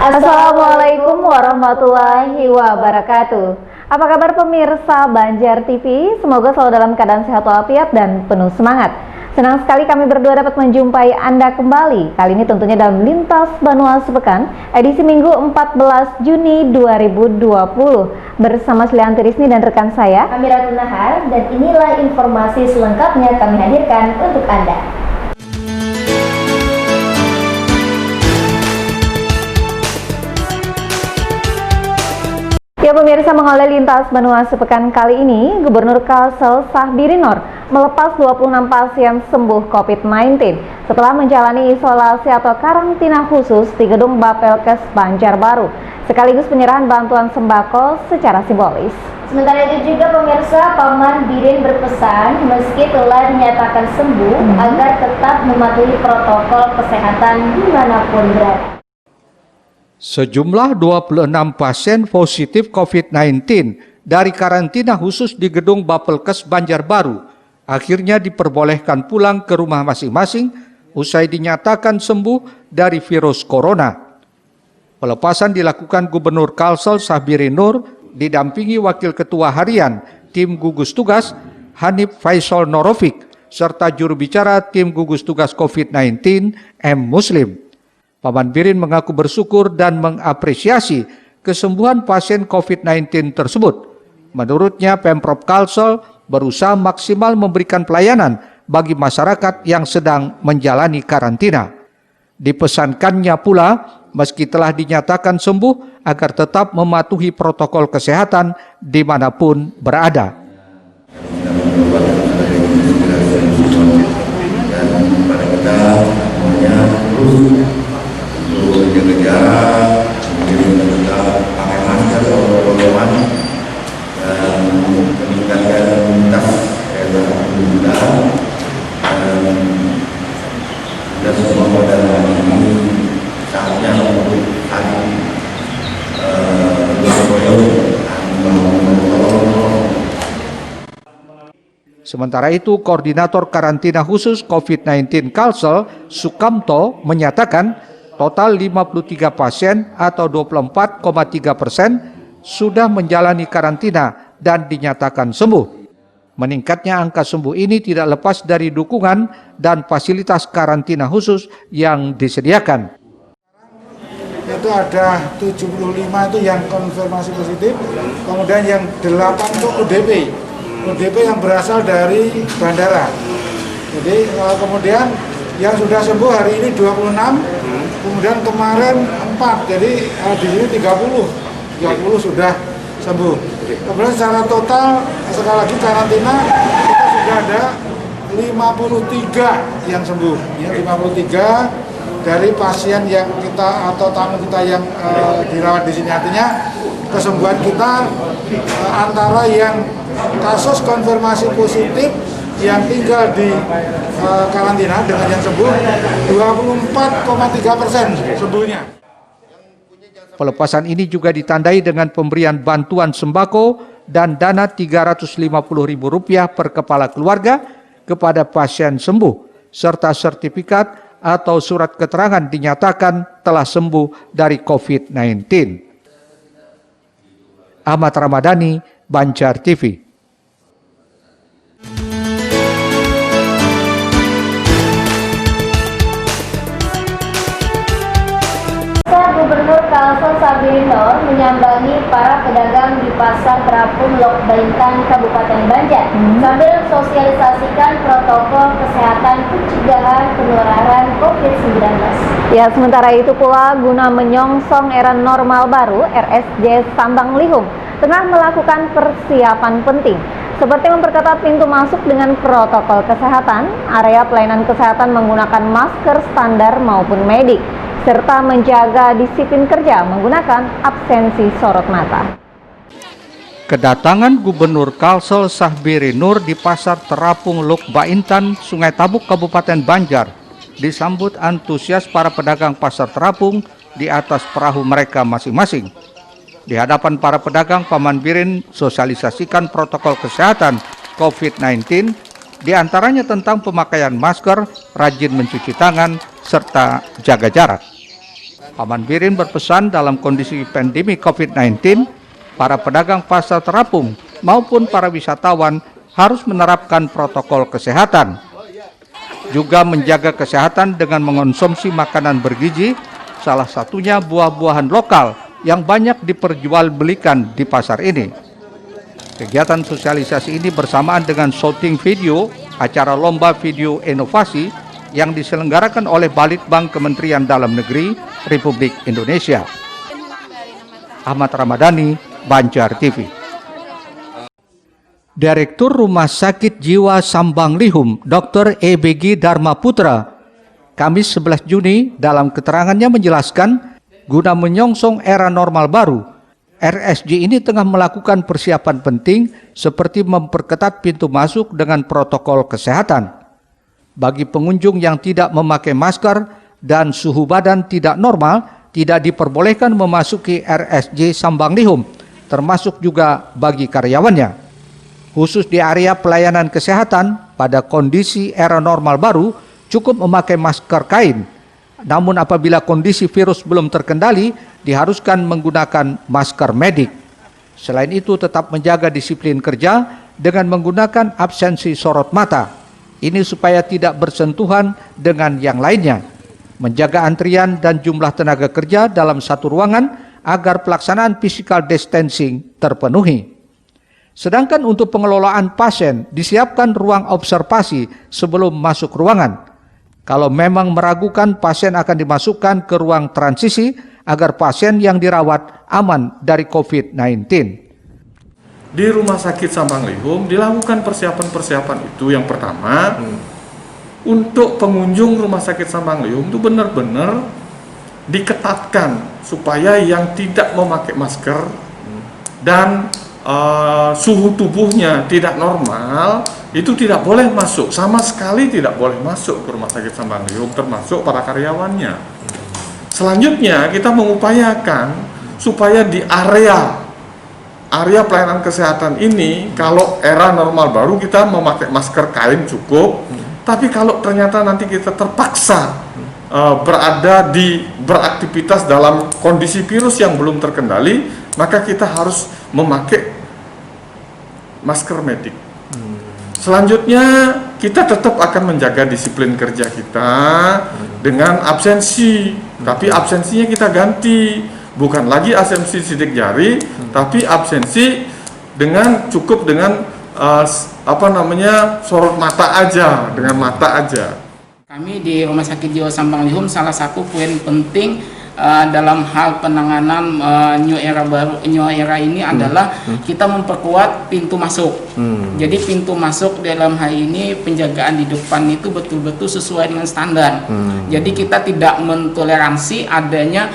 Assalamualaikum warahmatullahi wabarakatuh. Apa kabar pemirsa Banjar TV? Semoga selalu dalam keadaan sehat walafiat dan penuh semangat. Senang sekali kami berdua dapat menjumpai Anda kembali. Kali ini tentunya dalam Lintas Banua Sepekan, edisi Minggu 14 Juni 2020. Bersama Slianti Risni dan rekan saya, Amiratul Nahar, dan inilah informasi selengkapnya kami hadirkan untuk Anda. Ya pemirsa, mengawali Lintas Banua Sepekan kali ini, Gubernur Kalsel Sahbiri Noer melepas 26 pasien sembuh COVID-19 setelah menjalani isolasi atau karantina khusus di gedung Bapelkes Banjarbaru, sekaligus penyerahan bantuan sembako secara simbolis. Sementara itu juga pemirsa, Paman Birin berpesan meski telah dinyatakan sembuh agar tetap mematuhi protokol kesehatan dimanapun berada. Sejumlah 26 pasien positif COVID-19 dari karantina khusus di gedung Bapelkes Banjarbaru akhirnya diperbolehkan pulang ke rumah masing-masing usai dinyatakan sembuh dari virus corona. Pelepasan dilakukan Gubernur Kalsel Sahbiri Noer didampingi Wakil Ketua Harian Tim Gugus Tugas Hanif Faisal Norofik serta juru bicara Tim Gugus Tugas COVID-19 M. Muslim. Paman Birin mengaku bersyukur dan mengapresiasi kesembuhan pasien COVID-19 tersebut. Menurutnya, Pemprov Kalsel berusaha maksimal memberikan pelayanan bagi masyarakat yang sedang menjalani karantina. Dipesankannya pula, meski telah dinyatakan sembuh, agar tetap mematuhi protokol kesehatan dimanapun berada. Menjaga jarak, kemudian tetap pakai masker kalau keluar, dan meningkatkan imunitas kekebalan, dan semua pada hari ini saatnya untuk saling berkomunikasi. Sementara itu, Koordinator Karantina Khusus COVID-19 Kalsel, Sukamto, menyatakan total 53 pasien atau 24,3% sudah menjalani karantina dan dinyatakan sembuh. Meningkatnya angka sembuh ini tidak lepas dari dukungan dan fasilitas karantina khusus yang disediakan. Itu ada 75 itu yang konfirmasi positif, kemudian yang 8 itu ODP yang berasal dari bandara. Jadi kemudian yang sudah sembuh hari ini 26, kemudian kemarin 4, jadi di sini 30 sudah sembuh. Kemudian secara total, sekali lagi karantina, kita sudah ada 53 yang sembuh. Ya, 53 dari pasien yang kita atau tamu kita yang dirawat di sini. Artinya kesembuhan kita antara yang kasus konfirmasi positif yang tinggal di karantina dengan yang sembuh 24,3% sembuhnya. Pelepasan ini juga ditandai dengan pemberian bantuan sembako dan dana Rp350.000 per kepala keluarga kepada pasien sembuh, serta sertifikat atau surat keterangan dinyatakan telah sembuh dari COVID-19. Ahmad Ramadhani, Banjar TV. Gubernur Kalsel Sahbiri Noer menyambangi para pedagang di Pasar Terapung Lok Baintan, Kabupaten Banjar, sambil sosialisasikan protokol kesehatan pencegahan penularan COVID-19. Ya, sementara itu pula guna menyongsong era normal baru, RSJ Sambang Lihum tengah melakukan persiapan penting, seperti memperketat pintu masuk dengan protokol kesehatan, area pelayanan kesehatan menggunakan masker standar maupun medik, serta menjaga disiplin kerja menggunakan absensi sorot mata. Kedatangan Gubernur Kalsel Sahbiri Noer di Pasar Terapung Lok Baintan, Sungai Tabuk, Kabupaten Banjar disambut antusias para pedagang pasar terapung di atas perahu mereka masing-masing. Di hadapan para pedagang, Paman Birin sosialisasikan protokol kesehatan COVID-19, di antaranya tentang pemakaian masker, rajin mencuci tangan, serta jaga jarak. Paman Birin berpesan dalam kondisi pandemi COVID-19, para pedagang pasar terapung maupun para wisatawan harus menerapkan protokol kesehatan. Juga menjaga kesehatan dengan mengonsumsi makanan bergizi, salah satunya buah-buahan lokal yang banyak diperjualbelikan di pasar ini. Kegiatan sosialisasi ini bersamaan dengan syuting video acara lomba video inovasi yang diselenggarakan oleh Balitbang Kementerian Dalam Negeri Republik Indonesia. Ahmad Ramadhani, Banjar TV. Direktur Rumah Sakit Jiwa Sambang Lihum, Dr. EBG Dharma Putra, Kamis 11 Juni dalam keterangannya menjelaskan, guna menyongsong era normal baru, RSJ ini tengah melakukan persiapan penting seperti memperketat pintu masuk dengan protokol kesehatan. Bagi pengunjung yang tidak memakai masker dan suhu badan tidak normal, tidak diperbolehkan memasuki RSJ Sambang Lihum, termasuk juga bagi karyawannya. Khusus di area pelayanan kesehatan, pada kondisi era normal baru, cukup memakai masker kain. Namun apabila kondisi virus belum terkendali, diharuskan menggunakan masker medik. Selain itu, tetap menjaga disiplin kerja dengan menggunakan absensi sorot mata. Ini supaya tidak bersentuhan dengan yang lainnya. Menjaga antrian dan jumlah tenaga kerja dalam satu ruangan agar pelaksanaan physical distancing terpenuhi. Sedangkan untuk pengelolaan pasien, disiapkan ruang observasi sebelum masuk ruangan. Kalau memang meragukan, pasien akan dimasukkan ke ruang transisi agar pasien yang dirawat aman dari COVID-19. Di Rumah Sakit Sambang Lihum dilakukan persiapan-persiapan itu. Yang pertama, untuk pengunjung Rumah Sakit Sambang Lihum itu benar-benar diketatkan supaya yang tidak memakai masker dan suhu tubuhnya tidak normal itu tidak boleh masuk, sama sekali tidak boleh masuk ke Rumah Sakit Sambang Lihum, termasuk para karyawannya. Selanjutnya kita mengupayakan supaya di area pelayanan kesehatan ini, kalau era normal baru kita memakai masker kain cukup, tapi kalau ternyata nanti kita terpaksa beraktivitas dalam kondisi virus yang belum terkendali, maka kita harus memakai masker medik. Selanjutnya kita tetap akan menjaga disiplin kerja kita dengan absensi, tapi absensinya kita ganti. Bukan lagi absensi sidik jari, tapi absensi cukup dengan sorot mata aja, dengan mata aja. Kami di Rumah Sakit Jiwa Sambang Lihum salah satu poin penting dalam hal penanganan new era ini adalah kita memperkuat pintu masuk. Jadi pintu masuk dalam hal ini penjagaan di depan itu betul-betul sesuai dengan standar. Jadi kita tidak mentoleransi adanya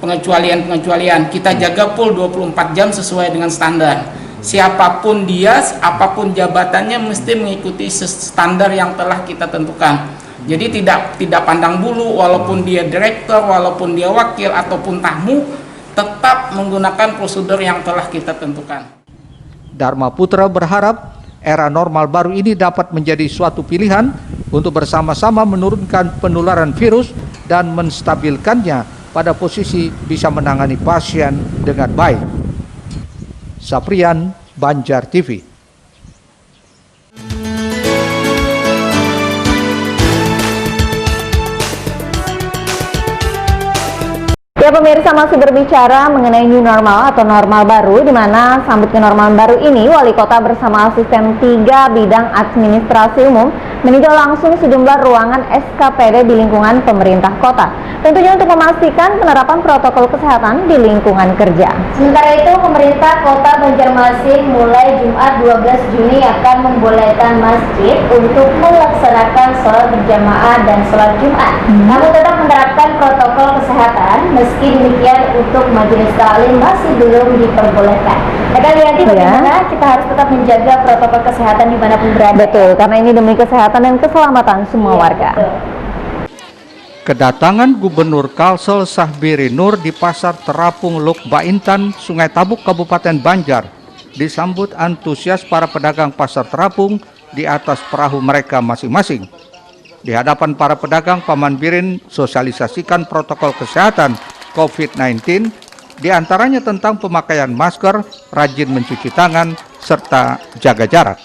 pengecualian. Kita jaga full 24 jam sesuai dengan standar. Siapapun dia, apapun jabatannya mesti mengikuti standar yang telah kita tentukan. Jadi tidak pandang bulu, walaupun dia direktur, walaupun dia wakil ataupun tamu, tetap menggunakan prosedur yang telah kita tentukan. Dharma Putra berharap era normal baru ini dapat menjadi suatu pilihan untuk bersama-sama menurunkan penularan virus dan menstabilkannya pada posisi bisa menangani pasien dengan baik. Saprian, Banjar TV. Ya pemirsa, masih berbicara mengenai new normal atau normal baru, di mana sambut ke normal baru ini, Wali Kota bersama asisten 3 bidang administrasi umum meninjau langsung sejumlah ruangan SKPD di lingkungan pemerintah kota. Tentunya untuk memastikan penerapan protokol kesehatan di lingkungan kerja. Sementara itu, pemerintah Kota Banjarmasin mulai Jumat 12 Juni akan membolehkan masjid untuk melaksanakan sholat berjamaah dan sholat Jumat. Namun tetap menerapkan protokol kesehatan. Meski demikian, untuk majelis taklim masih belum diperbolehkan. Akan lihat bagaimana kita harus tetap menjaga protokol kesehatan dimanapun berada. Betul, karena ini demi kesehatan dan keselamatan semua warga. Betul. Kedatangan Gubernur Kalsel Sahbiri Nur di Pasar Terapung Luk Baintan, Sungai Tabuk, Kabupaten Banjar, disambut antusias para pedagang pasar terapung di atas perahu mereka masing-masing. Di hadapan para pedagang, Paman Birin sosialisasikan protokol kesehatan COVID-19, di antaranya tentang pemakaian masker, rajin mencuci tangan, serta jaga jarak.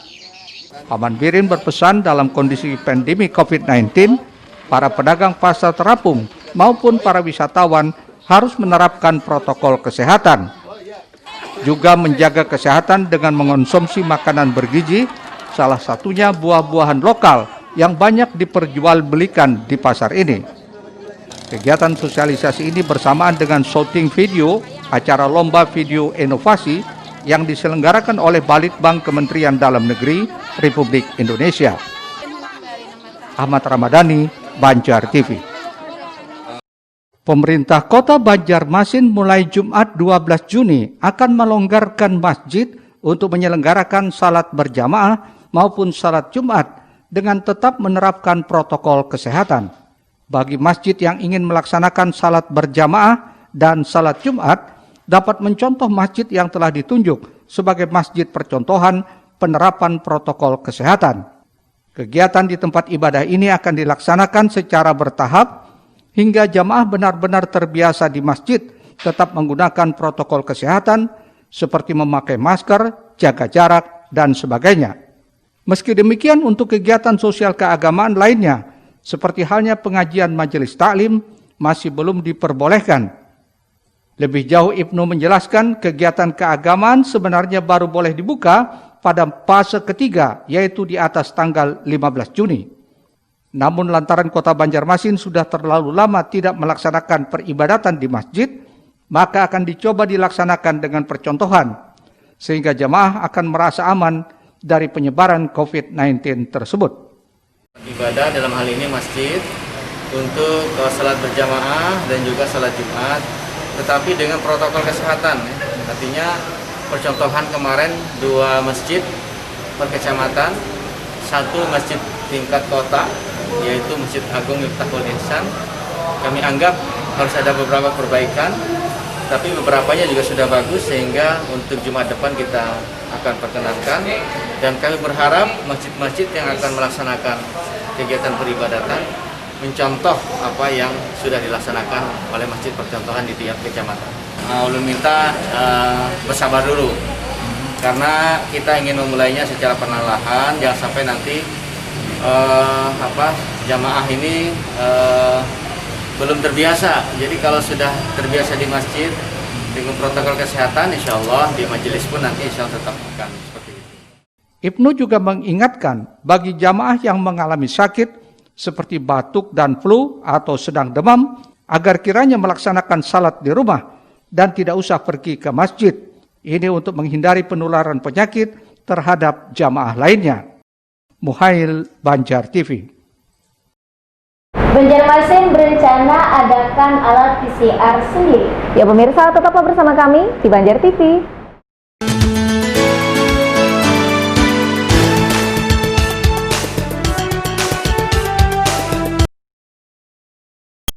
Paman Birin berpesan dalam kondisi pandemi COVID-19, para pedagang pasar terapung maupun para wisatawan harus menerapkan protokol kesehatan. Juga menjaga kesehatan dengan mengonsumsi makanan bergizi, salah satunya buah-buahan lokal yang banyak diperjualbelikan di pasar ini. Kegiatan sosialisasi ini bersamaan dengan syuting video acara Lomba Video Inovasi yang diselenggarakan oleh Balitbang Kementerian Dalam Negeri Republik Indonesia. Ahmad Ramadhani, Banjar TV. Pemerintah Kota Banjarmasin mulai Jumat 12 Juni akan melonggarkan masjid untuk menyelenggarakan salat berjamaah maupun salat Jumat dengan tetap menerapkan protokol kesehatan. Bagi masjid yang ingin melaksanakan salat berjamaah dan salat Jumat, dapat mencontoh masjid yang telah ditunjuk sebagai masjid percontohan penerapan protokol kesehatan. Kegiatan di tempat ibadah ini akan dilaksanakan secara bertahap hingga jamaah benar-benar terbiasa di masjid tetap menggunakan protokol kesehatan seperti memakai masker, jaga jarak, dan sebagainya. Meski demikian, untuk kegiatan sosial keagamaan lainnya, seperti halnya pengajian majelis taklim, masih belum diperbolehkan. Lebih jauh, Ibnu menjelaskan kegiatan keagamaan sebenarnya baru boleh dibuka pada fase ketiga, yaitu di atas tanggal 15 Juni. Namun lantaran Kota Banjarmasin sudah terlalu lama tidak melaksanakan peribadatan di masjid, maka akan dicoba dilaksanakan dengan percontohan, sehingga jamaah akan merasa aman dari penyebaran COVID-19 tersebut. Ibadah dalam hal ini masjid untuk salat berjamaah dan juga salat Jumat, tetapi dengan protokol kesehatan. Artinya percontohan kemarin 2 masjid per kecamatan, 1 masjid tingkat kota, yaitu Masjid Agung Miftahul Ihsan. Kami anggap harus ada beberapa perbaikan, tapi beberapanya juga sudah bagus, sehingga untuk Jumat depan kita akan perkenankan. Dan kami berharap masjid-masjid yang akan melaksanakan kegiatan peribadatan mencontoh apa yang sudah dilaksanakan oleh masjid percontohan di tiap kecamatan. Ulun minta bersabar dulu, karena kita ingin memulainya secara perlahan, jangan sampai nanti jamaah ini belum terbiasa. Jadi kalau sudah terbiasa di masjid dengan protokol kesehatan, insya Allah di majelis pun nanti insya Allah tetap akan seperti itu. Ibnu juga mengingatkan bagi jamaah yang mengalami sakit seperti batuk dan flu atau sedang demam, agar kiranya melaksanakan salat di rumah dan tidak usah pergi ke masjid. Ini untuk menghindari penularan penyakit terhadap jamaah lainnya. Muhail, Banjar TV. Banjarmasin berencana adakan alat PCR sendiri. Ya pemirsa, tetaplah bersama kami di Banjar TV.